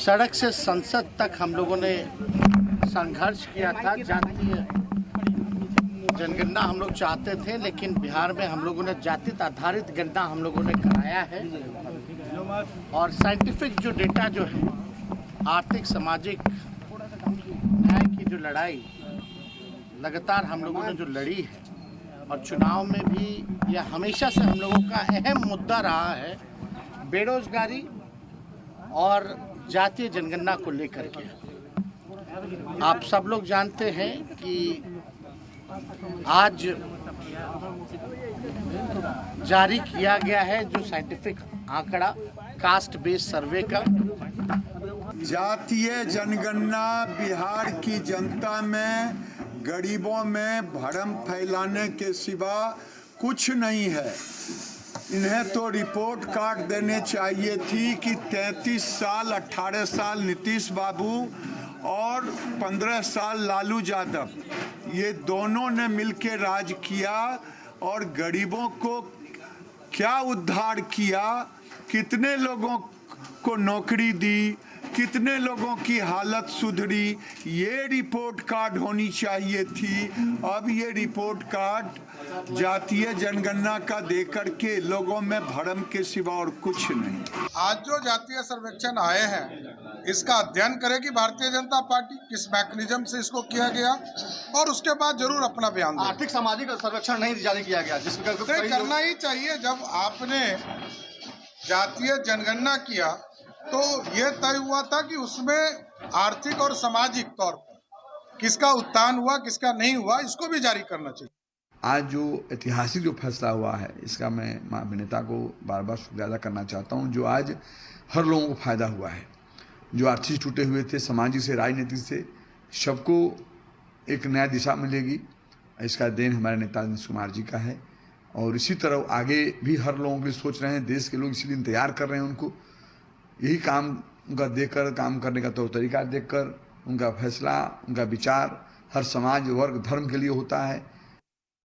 सड़क से संसद तक हम लोगों ने संघर्ष किया था। जातीय जनगणना हम लोग चाहते थे, लेकिन बिहार में हम लोगों ने जाति आधारित गणना हम लोगों ने कराया है। और साइंटिफिक जो डेटा जो है, आर्थिक सामाजिक न्याय की जो लड़ाई लगातार हम लोगों ने जो लड़ी है, और चुनाव में भी यह हमेशा से हम लोगों का अहम मुद्दा रहा है, बेरोजगारी और जातीय जनगणना को लेकर के। आप सब लोग जानते हैं कि आज जारी किया गया है जो साइंटिफिक आंकड़ा कास्ट बेस्ड सर्वे का। जातीय जनगणना बिहार की जनता में, गरीबों में भरम फैलाने के सिवा कुछ नहीं है। इन्हें तो रिपोर्ट कार्ड देने चाहिए थी कि 33 साल 18 साल नीतीश बाबू और 15 साल लालू यादव, ये दोनों ने मिलकर राज किया और गरीबों को क्या उद्धार किया, कितने लोगों को नौकरी दी, कितने लोगों की हालत सुधरी, ये रिपोर्ट कार्ड होनी चाहिए थी। अब ये रिपोर्ट कार्ड जातीय जनगणना का देकर के लोगों में भरम के सिवा और कुछ नहीं। आज जो जातीय सर्वेक्षण आए हैं, इसका अध्ययन करेगी भारतीय जनता पार्टी, किस मैकेनिज्म से इसको किया गया, और उसके बाद जरूर अपना बयान दें। आर्थिक सामाजिक सर्वेक्षण नहीं जारी किया गया, जिसमें करना ही चाहिए। जब आपने जातीय जनगणना किया तो ये तय हुआ था कि उसमें आर्थिक और सामाजिक तौर पर किसका उत्थान हुआ, किसका नहीं हुआ, इसको भी जारी करना चाहिए। आज जो ऐतिहासिक जो फैसला हुआ है, इसका मैं अभिनेता को बार बार शुक्रिया अदा करना चाहता हूं, जो आज हर लोगों को फायदा हुआ है। जो आर्थिक टूटे हुए थे, सामाजिक से, राजनीतिक से, सबको एक नया दिशा मिलेगी। इसका देन हमारे नेता नीतीश कुमार जी का है, और इसी तरह आगे भी हर लोगों के लिए सोच रहे हैं। देश के लोग इसीलिए इंतजार कर रहे हैं उनको, यही काम उनका देखकर, काम करने का तौर तरीका देखकर, उनका फैसला, उनका विचार हर समाज, वर्ग, धर्म के लिए होता है।